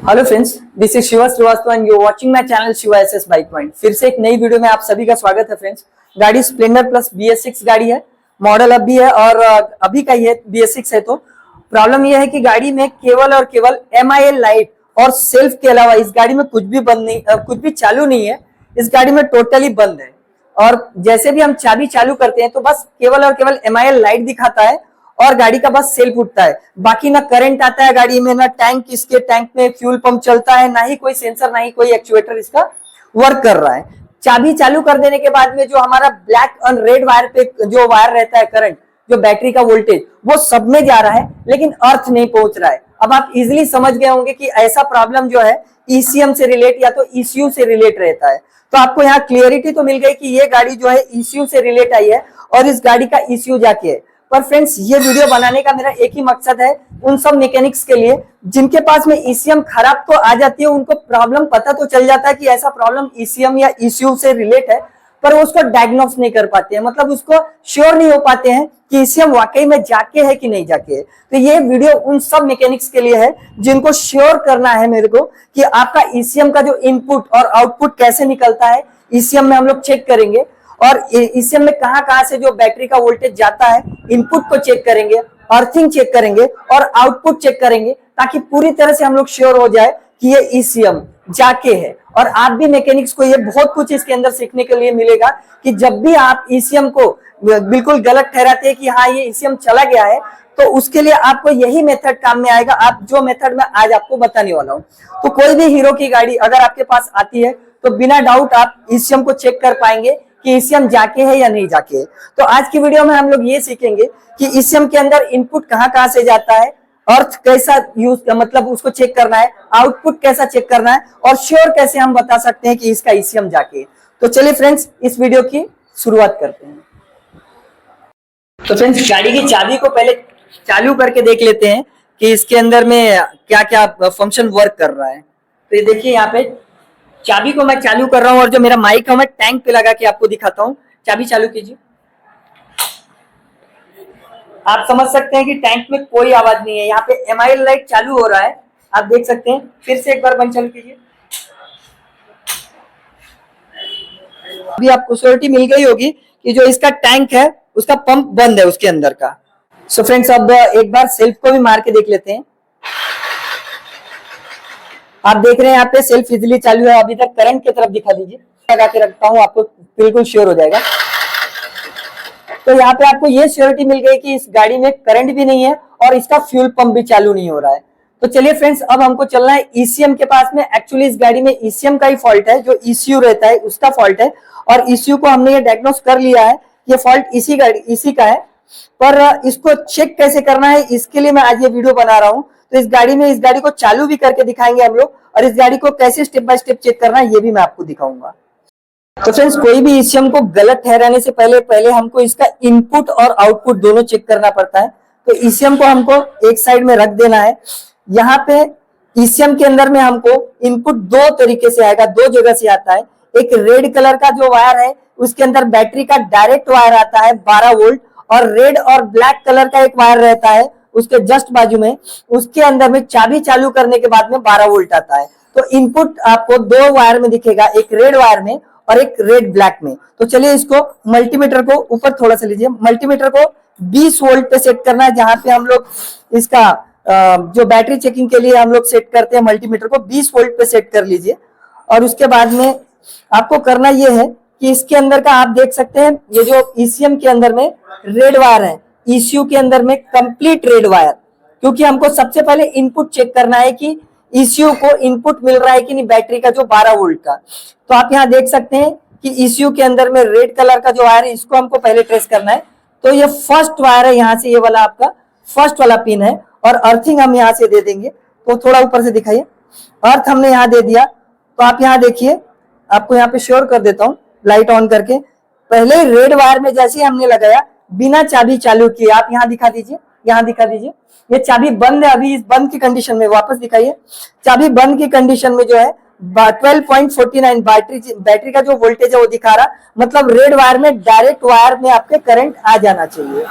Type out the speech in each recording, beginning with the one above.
Hello friends, this is Shiva Srivastava and you are watching my channel Shiva SS Bike Point. फिर से एक नई video में आप सभी का स्वागत है फ्रेंड्स। गाड़ी स्प्लेंडर प्लस BS6 गाड़ी है, मॉडल अभी है और अभी का ये BS6 है। तो प्रॉब्लम ये है कि गाड़ी में केवल और केवल MIL लाइट और सेल्फ के अलावा इस गाड़ी में कुछ भी बंद नहीं, कुछ भी चालू नहीं है। इस गाड़ी में टोटली बंद है और जैसे भी हम चाबी चालू करते हैं तो बस केवल और केवल MIL लाइट दिखाता है और गाड़ी का बस सेल्फ उठता है। बाकी ना करंट आता है गाड़ी में, ना टैंक, इसके टैंक में फ्यूल पंप चलता है, ना ही कोई सेंसर, ना ही कोई एक्चुएटर इसका वर्क कर रहा है। चाबी चालू कर देने के बाद में जो हमारा ब्लैक और रेड वायर पे जो वायर रहता है, करंट, जो बैटरी का वोल्टेज, वो सब में जा रहा है लेकिन अर्थ नहीं पहुंच रहा है। अब आप इजिली समझ गए होंगे कि ऐसा प्रॉब्लम जो है ECM से रिलेट या तो ECU से रिलेट रहता है। तो आपको यहाँ क्लियरिटी तो मिल गई कि ये गाड़ी जो है ECU से रिलेट आई है और इस गाड़ी का ECU जाके है। पर फ्रेंड्स, ये वीडियो बनाने का मेरा एक ही मकसद है, उन सब मैकेनिक्स के लिए जिनके पास में ECM खराब तो आ जाती है, उनको प्रॉब्लम पता तो चल जाता है कि ऐसा प्रॉब्लम ECM या ECU से रिलेट है, पर वो उसको डायग्नोस नहीं कर पाते हैं, मतलब उसको श्योर नहीं हो पाते हैं कि ECM वाकई में जाके है कि नहीं जाके है। तो ये वीडियो उन सब मैकेनिक्स के लिए है जिनको श्योर करना है मेरे को कि आपका ECM का जो इनपुट और आउटपुट कैसे निकलता है, ECM में हम लोग चेक करेंगे और ECM में कहां से जो बैटरी का वोल्टेज जाता है, इनपुट को चेक करेंगे, अर्थिंग चेक करेंगे और आउटपुट चेक करेंगे, ताकि पूरी तरह से हम लोग श्योर हो जाए कि ये ECM जाके है। और आप भी मैकेनिक्स को ये बहुत कुछ इसके अंदर सीखने के लिए मिलेगा कि जब भी आप ECM को बिल्कुल गलत ठहराते हैं कि हाँ ये ECM चला गया है, तो उसके लिए आपको यही मेथड काम में आएगा, आप जो मेथड मैं आज आपको बताने वाला हूँ। तो कोई भी हीरो की गाड़ी अगर आपके पास आती है तो बिना डाउट आप ECM को चेक कर पाएंगे कि ECM जाके है या नहीं जाके है। तो आज की वीडियो में हम लोग ये सीखेंगे कि ECM के अंदर इनपुट कहां से जाता है, अर्थ कैसा यूज, मतलब उसको चेक करना है, आउटपुट कैसा चेक करना है और श्योर कैसे हम बता सकते हैं कि इसका ECM जाके है। तो चलिए फ्रेंड्स, इस वीडियो की शुरुआत करते हैं। तो फ्रेंड्स, गाड़ी की चाबी को पहले चालू करके देख लेते हैं कि इसके अंदर में क्या क्या फंक्शन वर्क कर रहा है। तो ये देखिए, यहाँ पे चाबी को मैं चालू कर रहा हूं और जो मेरा माइक है मैं टैंक पे लगा के आपको दिखाता हूं। चाबी चालू कीजिए। आप समझ सकते हैं कि टैंक में कोई आवाज नहीं है। यहाँ पे MIL लाइट चालू हो रहा है, आप देख सकते हैं। फिर से एक बार बंद चालू कीजिए। अभी आपको श्योरिटी मिल गई होगी कि जो इसका टैंक है उसका पंप बंद है उसके अंदर का। सो फ्रेंड्स, अब एक बार सेल्फ को भी मार के देख लेते हैं। आप देख रहे हैं यहाँ पे सेल्फ इजिली चालू है। अभी तक करंट की तरफ दिखा दीजिए, लगा के रखता हूँ, आपको बिल्कुल श्योर हो जाएगा। तो यहाँ पे आपको ये श्योरिटी मिल गई कि इस गाड़ी में करंट भी नहीं है और इसका फ्यूल पंप भी चालू नहीं हो रहा है। तो चलिए फ्रेंड्स, अब हमको चलना है ECM के पास में। एक्चुअली इस गाड़ी में ECM का ही फॉल्ट है, जो ECU रहता है उसका फॉल्ट है और ECU को हमने ये डायग्नोस कर लिया है, ये फॉल्ट इसी का है। पर इसको चेक कैसे करना है, इसके लिए मैं आज ये वीडियो बना रहा हूँ। तो इस गाड़ी को चालू भी करके दिखाएंगे हम लोग और इस गाड़ी को कैसे स्टेप बाय स्टेप चेक करना है ये भी मैं आपको दिखाऊंगा। तो फ्रेंड्स, कोई भी ECM को गलत ठहराने से पहले हमको इसका इनपुट और आउटपुट दोनों चेक करना पड़ता है। तो ECM को हमको एक साइड में रख देना है। यहाँ पे ECM के अंदर में हमको इनपुट दो तरीके से आएगा, दो जगह से आता है। एक रेड कलर का जो वायर है उसके अंदर बैटरी का डायरेक्ट वायर आता है 12 वोल्ट, और रेड और ब्लैक कलर का एक वायर रहता है उसके जस्ट बाजू में, उसके अंदर में चाबी चालू करने के बाद में 12 वोल्ट आता है। तो इनपुट आपको दो वायर में दिखेगा, एक रेड वायर में और एक रेड ब्लैक में। तो चलिए इसको मल्टीमीटर को ऊपर थोड़ा सा लीजिए, मल्टीमीटर को 20 वोल्ट पे सेट करना है, जहां पे हम लोग इसका जो बैटरी चेकिंग के लिए हम लोग सेट करते हैं, मल्टीमीटर को 20 वोल्ट पे सेट कर लीजिए। और उसके बाद में आपको करना यह है कि इसके अंदर का आप देख सकते हैं, ये जो ECM के अंदर में रेड वायर है, ECU के अंदर में कंप्लीट रेड वायर, क्योंकि हमको सबसे पहले इनपुट चेक करना है कि ECU को इनपुट मिल रहा है कि नहीं बैटरी का जो 12 वोल्ट का। तो आप यहाँ देख सकते हैं कि ECU के अंदर में रेड कलर का जो वायर है इसको हमको पहले ट्रेस करना है। तो ये फर्स्ट वायर है, यहाँ से ये वाला आपका फर्स्ट वाला पिन है और अर्थिंग हम यहाँ से दे देंगे। तो थोड़ा ऊपर से दिखाइए, अर्थ हमने यहाँ दे दिया। तो आप यहाँ देखिए, आपको यहाँ पे श्योर कर देता हूँ लाइट ऑन करके। पहले रेड वायर में जैसे हमने लगाया बिना चाबी चालू किए, आप यहाँ दिखा दीजिए, यहाँ दिखा दीजिए, ये चाबी बंद है। अभी इस बंद की कंडीशन में वापस दिखाइए, चाबी बंद की कंडीशन में जो है 12.49 बैटरी का जो वोल्टेज है वो दिखा रहा, मतलब रेड वायर में, डायरेक्ट वायर में आपके करंट आ जाना चाहिए।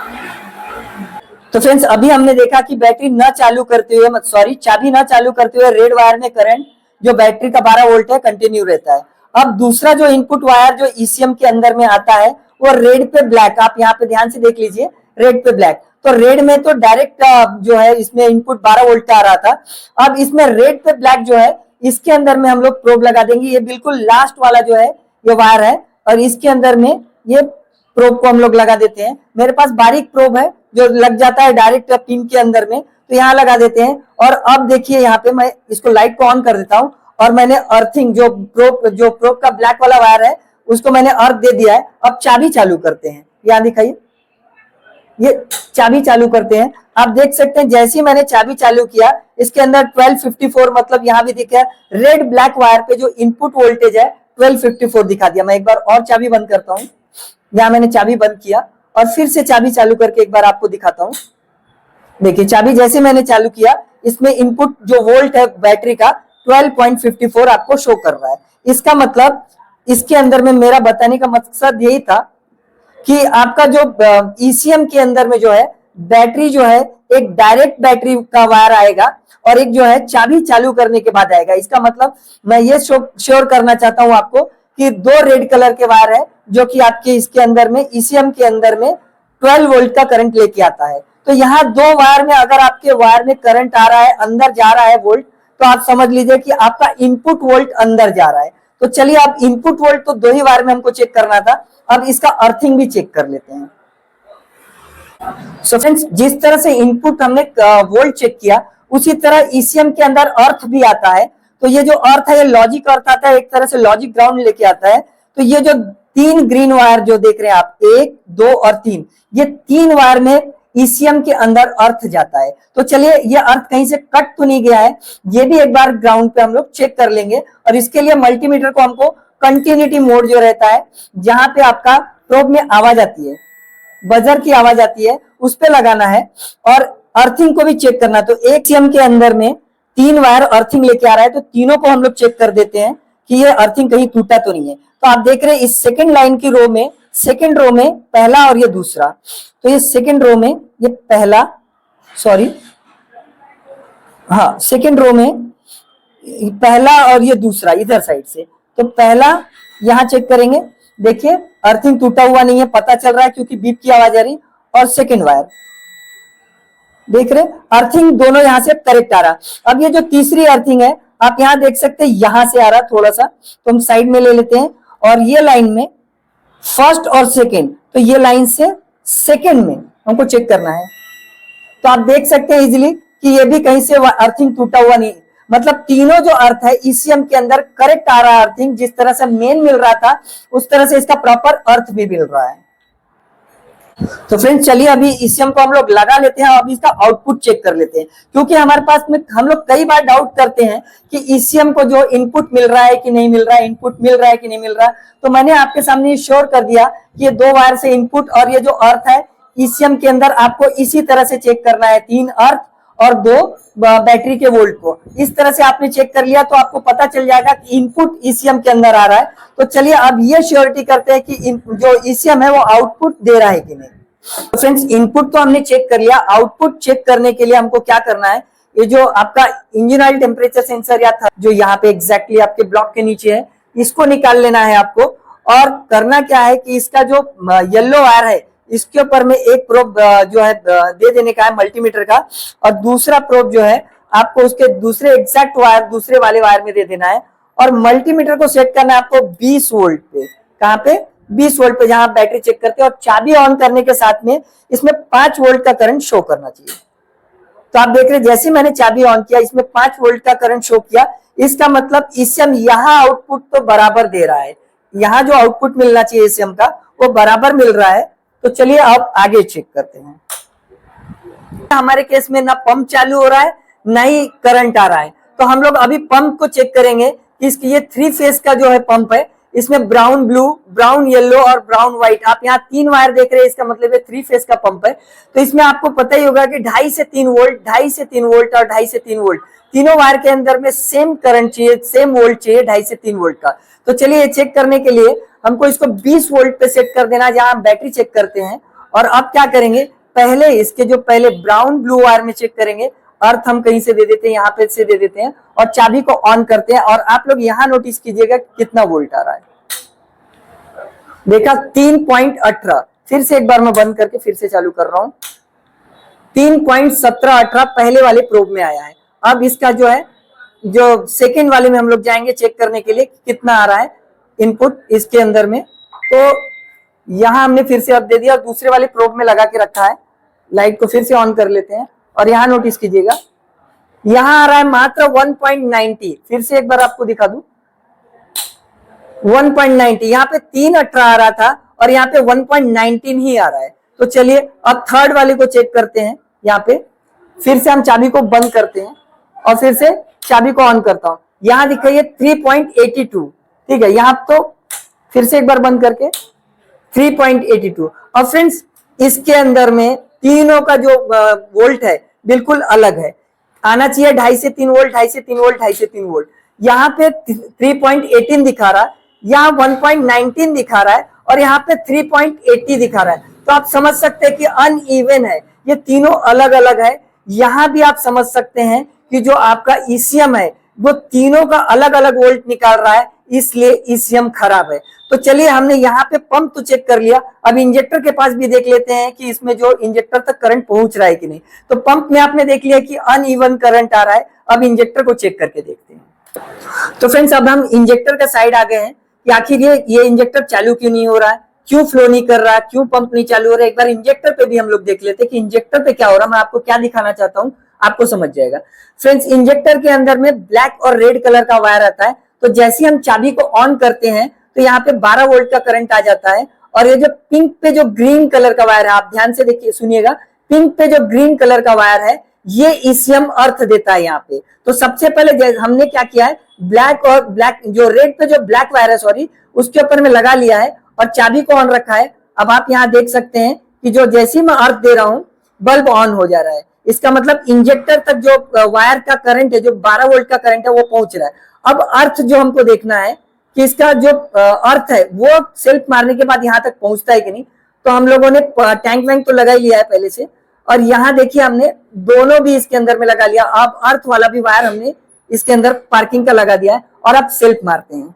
तो फ्रेंड्स अभी हमने देखा कि बैटरी न चालू करते हुए चाबी न चालू करते हुए रेड वायर में करंट जो बैटरी का 12 वोल्ट है कंटिन्यू रहता है। अब दूसरा जो इनपुट वायर जो ईसीएम के अंदर में आता है वो रेड पे ब्लैक, आप यहाँ पे ध्यान से देख लीजिए, रेड पे ब्लैक। तो रेड में तो डायरेक्ट जो है इसमें इनपुट 12 वोल्ट का आ रहा था। अब इसमें रेड पे ब्लैक जो है इसके अंदर में हम लोग प्रोब लगा देंगे। ये बिल्कुल लास्ट वाला जो है ये वायर है और इसके अंदर में ये प्रोब को हम लोग लगा देते हैं। मेरे पास बारीक प्रोब है जो लग जाता है डायरेक्ट पिन के अंदर में, तो यहाँ लगा देते हैं। और अब देखिए यहाँ पे मैं इसको लाइट को ऑन कर देता हूँ और मैंने अर्थिंग जो प्रोब का ब्लैक वाला वायर है उसको मैंने अर्थ दे दिया है। अब चाबी चालू करते हैं, यहाँ दिखाइए, ये चाबी चालू करते हैं। आप देख सकते हैं जैसे ही मैंने चाबी चालू किया इसके अंदर 1254 मतलब यहाँ भी दिखा रेड ब्लैक वायर पे जो इनपुट वोल्टेज है 1254 दिखा दिया। मैं एक बार और चाबी बंद करता हूँ, यहाँ मैंने चाबी बंद किया और फिर से चाबी चालू करके एक बार आपको दिखाता हूँ। देखिए चाबी जैसे मैंने चालू किया इसमें इनपुट जो वोल्ट है बैटरी का 12.54 आपको शो कर रहा है। इसका मतलब इसके अंदर में मेरा बताने का मकसद यही था कि आपका जो ईसीएम के अंदर में जो है बैटरी जो है एक डायरेक्ट बैटरी का वायर आएगा और एक जो है चाबी चालू करने के बाद आएगा। इसका मतलब मैं ये श्योर करना चाहता हूं आपको कि दो रेड कलर के वायर है जो कि आपके इसके अंदर में ईसीएम के अंदर में 12 वोल्ट का करंट लेके आता है। तो यहाँ दो वायर में अगर आपके वायर में करंट आ रहा है, अंदर जा रहा है वोल्ट, तो आप समझ लीजिए कि आपका इनपुट वोल्ट अंदर जा रहा है। तो चलिए आप इनपुट वोल्ट तो दो ही वायर में हमको चेक करना था, अब इसका अर्थिंग भी चेक कर लेते हैं। सो फ्रेंड्स जिस तरह से इनपुट हमने वोल्ट चेक किया उसी तरह ईसीएम के अंदर अर्थ भी आता है। तो ये जो अर्थ है ये लॉजिक अर्थ आता है, एक तरह से लॉजिक ग्राउंड लेके आता है। तो ये जो तीन ग्रीन वायर जो देख रहे हैं आप, 1, 2 और 3, ये तीन वायर में ईसीएम के अंदर अर्थ जाता है। तो चलिए ये अर्थ कहीं से कट तो नहीं गया है, ये भी एक बार ग्राउंड पे हम लोग चेक कर लेंगे। और इसके लिए मल्टीमीटर को हमको कंटिन्यूटी मोड जो रहता है जहां पे आपका प्रोब में आवाज आती है, बजर की आवाज आती है, उस पे लगाना है और अर्थिंग को भी चेक करना। तो एक ईसीएम के अंदर में 3 वायर अर्थिंग लेके आ रहा है, तो तीनों को हम लोग चेक कर देते हैं कि ये अर्थिंग कहीं टूटा तो नहीं है। तो आप देख रहे हैं इस सेकंड लाइन की रो में, सेकंड रो में पहला और ये दूसरा, तो ये सेकंड रो में ये पहला, सॉरी हाँ सेकंड रो में पहला और ये दूसरा इधर साइड से। तो पहला यहां चेक करेंगे, देखिए अर्थिंग टूटा हुआ नहीं है, पता चल रहा है क्योंकि बीप की आवाज आ रही। और सेकंड वायर देख रहे अर्थिंग दोनों यहां से करेक्ट आ रहा। अब ये जो तीसरी अर्थिंग है आप यहां देख सकते हैं यहां से आ रहा थोड़ा सा, तो हम साइड में ले लेते हैं। और ये लाइन में फर्स्ट और सेकंड, तो ये लाइन से सेकंड में हमको चेक करना है। तो आप देख सकते हैं इजीली कि ये भी कहीं से अर्थिंग टूटा हुआ नहीं, मतलब तीनों जो अर्थ है ईसीएम के अंदर करेक्ट आ रहा है। अर्थिंग जिस तरह से मेन मिल रहा था उस तरह से इसका प्रॉपर अर्थ भी मिल रहा है। तो फ्रेंड्स चलिए अभी ईसीएम को हम लोग लगा लेते हैं, अभी इसका आउटपुट चेक कर लेते हैं। क्योंकि हमारे पास में हम लोग कई बार डाउट करते हैं कि ईसीएम को जो इनपुट मिल रहा है कि नहीं मिल रहा है, इनपुट मिल रहा है कि नहीं मिल रहा है। तो मैंने आपके सामने श्योर कर दिया कि ये दो वायर से इनपुट और ये जो अर्थ है ईसीएम के अंदर आपको इसी तरह से चेक करना है, 3 अर्थ और 2 बैटरी के वोल्ट को। इस तरह से आपने चेक कर लिया तो आपको पता चल जाएगा कि इनपुट ईसीएम के अंदर आ रहा है। तो चलिए अब ये श्योरिटी करते हैं कि जो ईसीएम है वो आउटपुट दे रहा है कि नहीं। तो फ्रेंड्स इनपुट तो हमने चेक कर लिया, आउटपुट चेक करने के लिए हमको क्या करना है, ये जो आपका इंजन ऑयल टेम्परेचर सेंसर या था जो यहाँ पे एग्जैक्टली आपके ब्लॉक के नीचे है, इसको निकाल लेना है आपको। और करना क्या है कि इसका जो येलो वायर है इसके ऊपर में एक प्रोब जो है दे देने का है मल्टीमीटर का, और दूसरा प्रोब जो है आपको उसके दूसरे एग्जैक्ट वायर दूसरे वाले वायर में दे देना है। और मल्टीमीटर को सेट करना है आपको 20 वोल्ट पे, कहाँ पे 20 वोल्ट पे जहां आप बैटरी चेक करते हैं। और चाबी ऑन करने के साथ में इसमें 5 वोल्ट का करंट शो करना चाहिए। तो आप देख रहे जैसे मैंने चाबी ऑन किया इसमें 5 वोल्ट का करंट शो किया, इसका मतलब ईसीएम यहाँ आउटपुट तो बराबर दे रहा है, यहाँ जो आउटपुट मिलना चाहिए ईसीएम का वो बराबर मिल रहा है। तो चलिए अब आगे चेक करते हैं। हमारे केस में ना पंप चालू हो रहा है ना ही करंट आ रहा है, तो हम लोग अभी पंप को चेक करेंगे। इसकी ये 3 फेज का जो है पंप है, इसमें ब्राउन ब्लू, ब्राउन येलो और ब्राउन व्हाइट, आप यहाँ 3 वायर देख रहे हैं, इसका मतलब है 3 फेज का पंप है। तो इसमें आपको पता ही होगा कि 2.5 से 3 वोल्ट, 2.5 से 3 वोल्ट और 2.5 से 3 वोल्ट, तीनों वायर के अंदर में सेम करंट चाहिए, सेम वोल्ट चाहिए 2.5 से 3 वोल्ट का। तो चलिए ये चेक करने के लिए हमको इसको 20 वोल्ट पे सेट कर देना जहां हम बैटरी चेक करते हैं। और अब क्या करेंगे, पहले इसके जो पहले ब्राउन ब्लू वायर में चेक करेंगे, अर्थ हम कहीं से दे देते हैं, यहाँ पे से दे देते हैं और चाबी को ऑन करते हैं और आप लोग यहाँ नोटिस कीजिएगा कितना वोल्ट आ रहा है। देखा 3.18। फिर से एक बार मैं बंद करके फिर से चालू कर रहा हूं। 3.1718 पहले वाले प्रोब में आया है। अब इसका जो है जो सेकेंड वाले में हम लोग जाएंगे चेक करने के लिए कितना आ रहा है इनपुट इसके अंदर में। तो यहां हमने फिर से अब दे दिया, दूसरे वाले प्रोब में लगा के रखा है। लाइट को फिर से ऑन कर लेते हैं और यहाँ नोटिस कीजिएगा, यहां आ रहा है मात्र 1.90। फिर से एक बार आपको दिखा दूं, 1.90। यहाँ पे 3.18 आ रहा था और यहाँ पे 1.19 ही आ रहा है। तो चलिए अब थर्ड वाले को चेक करते हैं। यहाँ पे फिर से हम चाबी को बंद करते हैं और फिर से चाबी को ऑन करता हूं। यहाँ दिखाइए 3.82। ठीक है, यहाँ तो फिर से एक बार बंद करके 3.82। और फ्रेंड्स इसके अंदर में तीनों का जो वोल्ट है बिल्कुल अलग है। आना चाहिए 2.5 से 3 वोल्ट, 2.5 से 3 वोल्ट, 2.5 से 3 वोल्ट। यहाँ पे 3.18 दिखा रहा है, यहाँ 1.19 दिखा रहा है और यहाँ पे 3.80 दिखा रहा है। तो आप समझ सकते हैं कि अनइवन है, ये तीनों अलग अलग है। यहाँ भी आप समझ सकते हैं कि जो आपका ईसीएम है वो तीनों का अलग अलग वोल्ट निकाल रहा है, इसलिए ईसीएम खराब है। तो चलिए हमने यहाँ पे पंप तो चेक कर लिया, अब इंजेक्टर के पास भी देख लेते हैं कि इसमें जो इंजेक्टर तक करंट पहुंच रहा है कि नहीं। तो पंप में आपने देख लिया कि अनइवन करंट आ रहा है। अब इंजेक्टर को चेक करके देखते हैं। तो फ्रेंड्स अब हम इंजेक्टर का साइड आ गए हैं कि आखिर ये इंजेक्टर चालू क्यों नहीं हो रहा है, क्यों फ्लो नहीं कर रहा है, क्यों पंप नहीं चालू हो रहा है। एक बार इंजेक्टर पे भी हम लोग देख लेते हैं कि इंजेक्टर पे क्या हो रहा है। मैं आपको क्या दिखाना चाहता हूँ, आपको समझ जाएगा। फ्रेंड्स इंजेक्टर के अंदर में ब्लैक और रेड कलर का वायर आता है। तो जैसे हम चाबी को ऑन करते हैं तो यहाँ पे 12 वोल्ट का करंट आ जाता है। और ये जो पिंक पे जो ग्रीन कलर का वायर है, आप ध्यान से देखिए सुनिएगा, पिंक पे जो ग्रीन कलर का वायर है ये ईसीएम अर्थ देता है यहाँ पे। तो सबसे पहले हमने क्या किया है, ब्लैक जो रेड पे जो ब्लैक वायर है सॉरी, उसके ऊपर में लगा लिया है और चाबी को ऑन रखा है। अब आप यहाँ देख सकते हैं कि जो जैसे ही मैं अर्थ दे रहा हूँ बल्ब ऑन हो जा रहा है। इसका मतलब इंजेक्टर तक जो वायर का करंट है, जो 12 वोल्ट का करंट है वो पहुंच रहा है। अब अर्थ जो हमको देखना है कि इसका जो अर्थ है वो सेल्फ मारने के बाद यहाँ तक पहुंचता है कि नहीं। तो हम लोगों ने टैंक वैंक तो लगा ही लिया है पहले से, और यहाँ देखिए हमने दोनों भी इसके अंदर में लगा लिया। अब अर्थ वाला भी वायर हमने इसके अंदर पार्किंग का लगा दिया है और अब सेल्फ मारते हैं।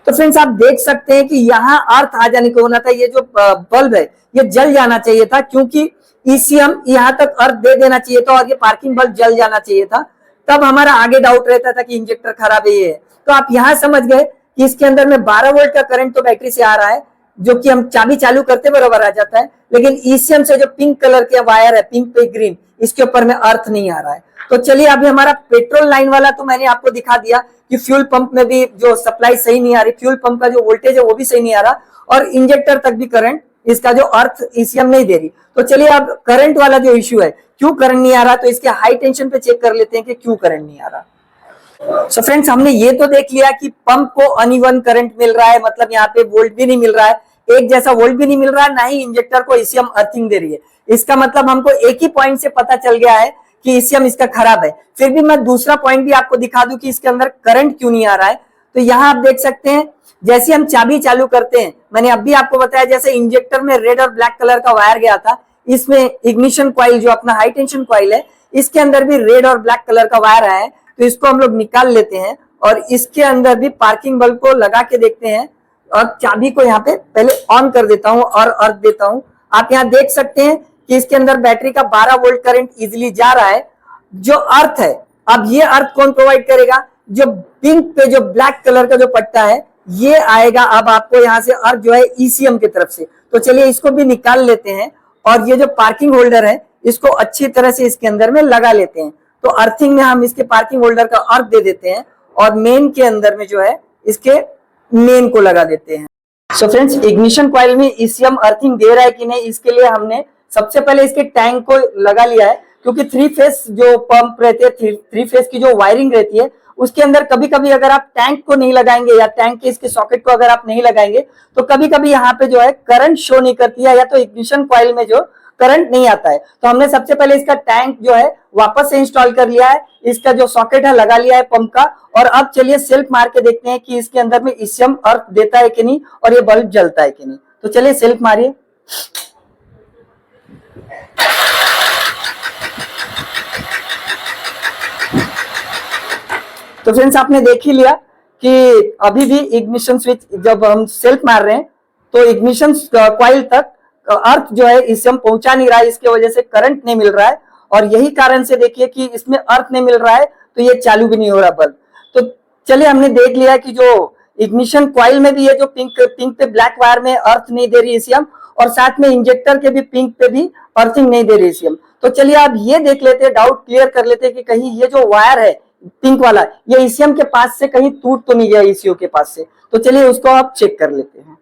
तो फ्रेंड्स आप देख सकते हैं कि यहाँ अर्थ आ जाने को होना था, ये जो बल्ब है ये जल जाना चाहिए था, क्योंकि ईसीएम यहाँ तक अर्थ दे देना चाहिए था और ये पार्किंग बल्ब जल जाना चाहिए था। तब हमारा आगे डाउट रहता था कि इंजेक्टर खराब है ये। तो आप यहाँ समझ गए कि इसके अंदर में 12 वोल्ट का करंट तो बैटरी से आ रहा है, जो कि हम चाबी चालू करते बराबर आ जाता है, लेकिन ईसीएम से जो पिंक कलर के वायर है, पिंक पे ग्रीन, इसके ऊपर में अर्थ नहीं आ रहा है। तो चलिए अभी हमारा पेट्रोल लाइन वाला तो मैंने आपको दिखा दिया कि फ्यूल पंप में भी जो सप्लाई सही नहीं आ रही, फ्यूल पंप का जो वोल्टेज है वो भी सही नहीं आ रहा, और इंजेक्टर तक भी करंट इसका जो अर्थ ईसीएम नहीं दे रही। तो चलिए अब करंट वाला जो इश्यू है, क्यों करंट नहीं आ रहा, तो इसके हाई टेंशन पे चेक कर लेते हैं कि क्यों करंट नहीं आ रहा। सो फ्रेंड्स हमने ये तो देख लिया कि पंप को अनइवन करंट मिल रहा है, मतलब यहाँ पे वोल्ट भी नहीं मिल रहा है, एक जैसा वोल्ट भी नहीं मिल रहा है, ना ही इंजेक्टर को ईसीएम अर्थिंग दे रही है। इसका मतलब हमको एक ही पॉइंट से पता चल गया है कि ईसीएम इसका खराब है। फिर भी मैं दूसरा पॉइंट भी आपको दिखा दूं कि इसके अंदर करंट क्यों नहीं आ रहा है। तो यहाँ आप देख सकते हैं जैसे हम चाबी चालू करते हैं, मैंने अभी आपको बताया जैसे इंजेक्टर में रेड और ब्लैक कलर का वायर गया था, इसमें इग्निशन कॉइल जो अपना हाई टेंशन कॉइल है, इसके अंदर भी रेड और ब्लैक कलर का वायर है। तो इसको हम लोग निकाल लेते हैं और इसके अंदर भी पार्किंग बल्ब को लगा के देखते हैं और चाबी को यहाँ पे पहले ऑन कर देता हूँ और अर्थ देता हूँ। आप यहाँ देख सकते हैं कि इसके अंदर बैटरी का 12 वोल्ट करंट इजिली जा रहा है। जो अर्थ है, अब ये अर्थ कौन प्रोवाइड करेगा, जो पिंक पे जो ब्लैक कलर का जो पट्टा है ये आएगा अब आपको यहाँ से अर्थ जो है ईसीएम की तरफ से। तो चलिए इसको भी निकाल लेते हैं और ये जो पार्किंग होल्डर है इसको अच्छी तरह से इसके अंदर में लगा लेते हैं। तो अर्थिंग में हम इसके पार्किंग होल्डर का अर्थ दे देते हैं और मेन के अंदर में जो है इसके मेन को लगा देते हैं। सो फ्रेंड्स इग्निशन कॉइल में ईसीएम अर्थिंग दे रहा है कि नहीं, इसके लिए हमने सबसे पहले इसके टैंक को लगा लिया है, क्योंकि 3 फेस जो पंप रहते हैं, 3 फेस की जो वायरिंग रहती है उसके अंदर कभी कभी अगर आप टैंक को नहीं लगाएंगे या टैंक के इसके सॉकेट को अगर आप नहीं लगाएंगे तो कभी कभी यहाँ पे जो है करंट शो नहीं करती है, या तो इग्निशन कॉइल में जो करंट नहीं आता है। तो हमने सबसे पहले इसका टैंक जो है वापस से इंस्टॉल कर लिया है, इसका जो सॉकेट है लगा लिया है पंप का, और अब चलिए सेल्फ मार के देखते हैं कि इसके अंदर में ईसीएम अर्थ देता है कि नहीं और ये बल्ब जलता है कि नहीं। तो चलिए सेल्फ मारिए। तो फ्रेंड्स आपने देख ही लिया कि अभी भी इग्निशन स्विच जब हम सेल्फ मार रहे हैं तो इग्निशन कॉइल तक अर्थ जो है इसे हम पहुंचा नहीं रहा है, इसके वजह से करंट नहीं मिल रहा है। और यही कारण से देखिए कि इसमें अर्थ नहीं मिल रहा है तो ये चालू भी नहीं हो रहा बल्ब। तो चलिए हमने देख लिया कि जो इग्निशन कॉइल में भी है जो पिंक पे ब्लैक वायर में अर्थ नहीं दे रही ईसीएम, और साथ में इंजेक्टर के भी पिंक पे भी अर्थिंग नहीं दे रही ईसीएम। तो चलिए आप ये देख लेते हैं, डाउट क्लियर कर लेते हैं कि कहीं ये जो वायर है पिंक वाला ये ईसीएम के पास से कहीं टूट तो नहीं गया ईसीयू के पास से। तो चलिए उसको आप चेक कर लेते हैं।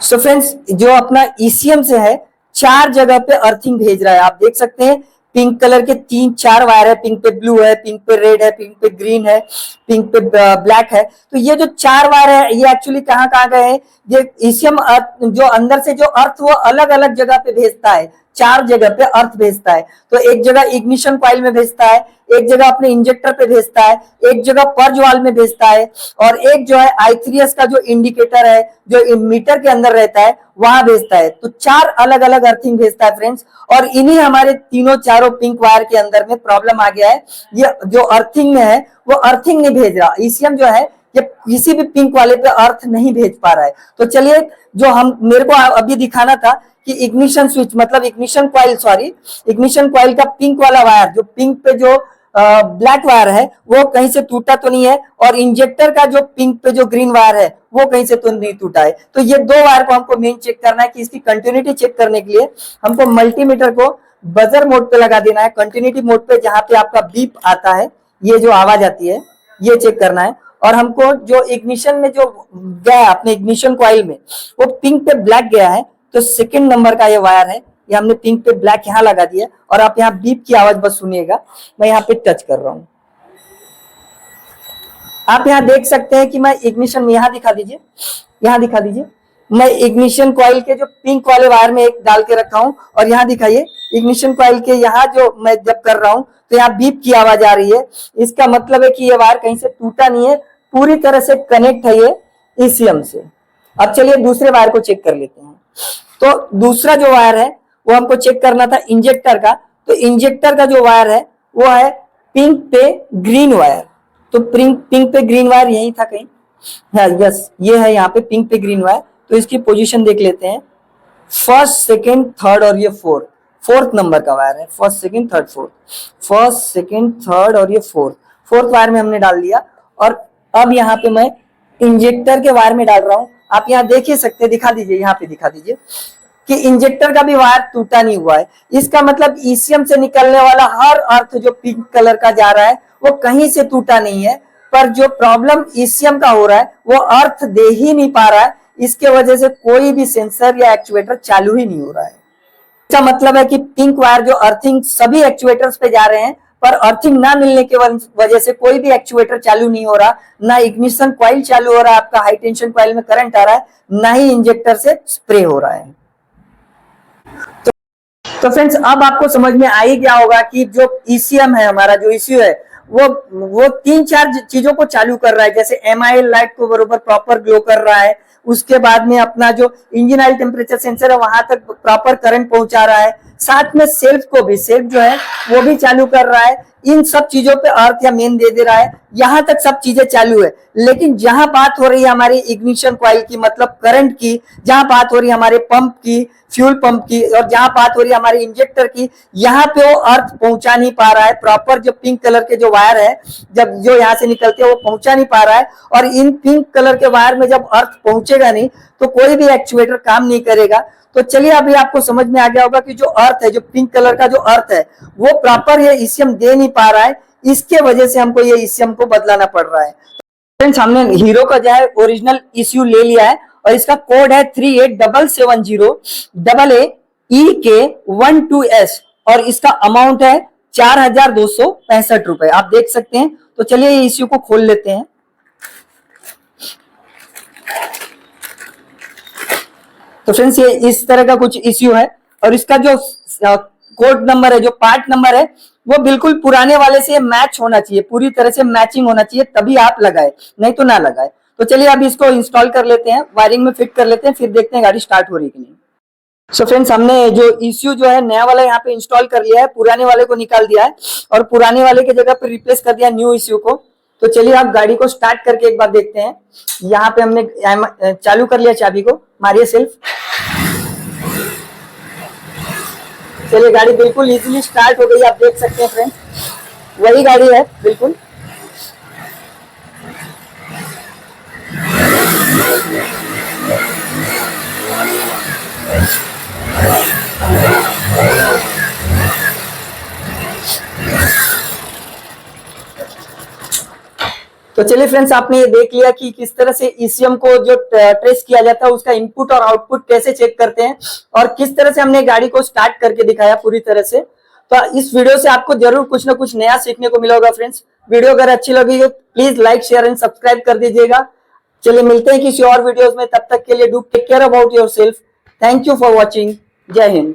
सो फ्रेंड्स जो अपना ईसीएम से है 4 जगह पे अर्थिंग भेज रहा है। आप देख सकते हैं पिंक कलर के 3-4 वायर है, पिंक पे ब्लू है, पिंक पे रेड है, पिंक पे ग्रीन है, पिंक पे ब्लैक है। तो ये जो 4 वायर है ये एक्चुअली कहाँ कहाँ गए हैं? ये ईसीएम जो अंदर से जो अर्थ वो अलग अलग जगह पे भेजता है, 4 जगह पे अर्थ भेजता है। तो एक जगह इग्निशन कॉइल में भेजता है, एक जगह अपने इंजेक्टर पे भेजता है, एक जगह पर्ज वाल में भेजता है, और एक जो है I3S का जो इंडिकेटर है जो मीटर के अंदर रहता है वहां भेजता है। तो 4 अलग अलग अर्थिंग भेजता है फ्रेंड्स। और इन्हीं हमारे तीनों चारों पिंक वायर के अंदर में प्रॉब्लम आ गया है। ये जो अर्थिंग में है वो अर्थिंग नहीं भेज रहा, ईसीएम जो है ये किसी भी पिंक वाले पे अर्थ नहीं भेज पा रहा है। तो चलिए जो हम मेरे को अभी दिखाना था कि इग्निशन स्विच मतलब इग्निशन कॉइल का पिंक वाला वायर जो पिंक पे जो ब्लैक वायर है वो कहीं से टूटा तो नहीं है, और इंजेक्टर का जो पिंक पे जो ग्रीन वायर है वो कहीं से तो नहीं टूटा है। तो ये 2 वायर को हमको मेन चेक करना है कि इसकी कंटिन्यूटी चेक करने के लिए हमको मल्टीमीटर को बजर मोड पे लगा देना है, कंटिन्यूटी मोड पे, जहां पे आपका बीप आता है, ये जो आवाज आती है ये चेक करना है। और हमको जो इग्निशन में जो गया अपने इग्निशन कॉइल में वो पिंक पे ब्लैक गया है, तो 2nd नंबर का ये वायर है, ये हमने पिंक पे ब्लैक यहाँ लगा दिया। और आप यहाँ बीप की आवाज बस सुनिएगा, मैं यहाँ पे टच कर रहा हूं। आप यहाँ देख सकते हैं कि मैं इग्निशन में यहाँ दिखा दीजिए, मैं इग्निशन कॉइल के जो पिंक वाले वायर में एक डाल के रखा हूं, और यहाँ दिखाइए इग्निशन कॉइल के यहाँ जो मैं जब कर रहा हूं तो यहाँ बीप की आवाज आ रही है। इसका मतलब है कि ये वायर कहीं से टूटा नहीं है, पूरी तरह से कनेक्ट है ये ईसीएम से। अब चलिए दूसरे वायर को चेक कर लेते हैं। तो दूसरा जो वायर है वो हमको चेक करना था इंजेक्टर का। तो इंजेक्टर का जो वायर है वो है पिंक पे ग्रीन वायर। तो पिंक पे ग्रीन वायर यही था कहीं, हाँ यस ये है यहाँ पे पिंक पे ग्रीन वायर। तो इसकी पोजीशन देख लेते हैं, 1st 2nd 3rd और ये 4th नंबर का वायर है। 1st 2nd 3rd 4th 1st 2nd 3rd और ये 4th वायर में हमने डाल दिया। और अब यहाँ पे मैं इंजेक्टर के वायर में डाल रहा हूँ। आप यहाँ देख ही सकते हैं, दिखा दीजिए यहाँ पे, दिखा दीजिए कि इंजेक्टर का भी वायर टूटा नहीं हुआ है। इसका मतलब ईसीएम से निकलने वाला हर अर्थ जो पिंक कलर का जा रहा है वो कहीं से टूटा नहीं है, पर जो प्रॉब्लम ईसीएम का हो रहा है वो अर्थ दे ही नहीं पा रहा है। इसके वजह से कोई भी सेंसर या एक्चुएटर चालू ही नहीं हो रहा है। इसका मतलब है कि पिंक वायर जो अर्थिंग सभी एक्चुएटर्स पे जा रहे हैं, पर अर्थिंग ना मिलने की वजह से कोई भी एक्चुएटर चालू नहीं हो रहा, ना इग्निशन कॉइल चालू हो रहा है, आपका हाई टेंशन कॉइल में करंट आ रहा है, ना ही इंजेक्टर से स्प्रे हो रहा है। तो फ्रेंड्स अब आपको समझ में आ ही गया होगा कि जो ईसीएम है हमारा, जो ईसीयू है वो 3-4 चीजों को चालू कर रहा है। जैसे एमआईएल लाइट को बरोबर प्रॉपर ग्लो कर रहा है, उसके बाद में अपना जो इंजन ऑयल टेम्परेचर सेंसर है वहां तक प्रॉपर करंट पहुंचा रहा है, साथ में सेल्फ जो है वो भी चालू कर रहा है। इन सब चीजों पे अर्थ या मेन दे रहा है, यहाँ तक सब चीजें चालू है। लेकिन जहां बात हो रही है हमारी इग्निशन कॉइल की मतलब करंट की, जहां बात हो रही है हमारे पंप की, फ्यूल पंप की, और जहां बात हो रही है हमारे इंजेक्टर की, यहाँ पे वो अर्थ पहुंचा नहीं पा रहा है। प्रॉपर जो पिंक कलर के जो वायर है जब जो यहाँ से निकलते हैं वो पहुंचा नहीं पा रहा है। और इन पिंक कलर के वायर में जब अर्थ पहुंचेगा नहीं तो कोई भी एक्चुएटर काम नहीं करेगा। तो चलिए अभी आपको समझ में आ गया होगा कि जो अर्थ है, जो पिंक कलर का जो अर्थ है वो प्रॉपर ये ईसीएम दे नहीं पा रहा है, इसके वजह से हमको ये ईसीएम को बदलाना पड़ रहा है। फ्रेंड्स हमने हीरो का जो है ओरिजिनल ईसीयू ले लिया है और इसका कोड है 387708EK12S और इसका अमाउंट है 4265 रुपए, आप देख सकते हैं। तो चलिए ये ईसीयू को खोल लेते हैं। तो फ्रेंड्स ये इस तरह का कुछ इश्यू है और इसका जो कोड नंबर है, जो पार्ट नंबर है, वो बिल्कुल पुराने वाले से मैच होना चाहिए, पूरी तरह से मैचिंग होना चाहिए, तभी आप लगाए, नहीं तो ना लगाए। तो चलिए अभी इसको इंस्टॉल कर लेते हैं, वायरिंग में फिट कर लेते हैं, फिर देखते हैं गाड़ी स्टार्ट हो रही कि नहीं। सो फ्रेंड्स, हमने जो ECU जो है नया वाला यहाँ पे इंस्टॉल कर लिया है, पुराने वाले को निकाल दिया है और पुराने वाले की जगह पे रिप्लेस कर दिया न्यू ECU को। तो चलिए आप गाड़ी को स्टार्ट करके एक बार देखते हैं। यहाँ पे हमने चालू कर लिया, चाबी को मारिए सेल्फ। चलिए गाड़ी बिल्कुल इजीली स्टार्ट हो गई, आप देख सकते हैं फ्रेंड्स, वही गाड़ी है बिल्कुल। तो चलिए फ्रेंड्स, आपने ये देख लिया कि किस तरह से ECM को जो ट्रेस किया जाता है उसका इनपुट और आउटपुट कैसे चेक करते हैं और किस तरह से हमने गाड़ी को स्टार्ट करके दिखाया पूरी तरह से। तो इस वीडियो से आपको जरूर कुछ ना कुछ नया सीखने को मिला होगा फ्रेंड्स। वीडियो अगर अच्छी लगी हो please like share and subscribe कर दीजिएगा। चलिए मिलते हैं किसी और वीडियोस में, तब तक के लिए do take care about yourself. Thank you for watching. जय हिंद।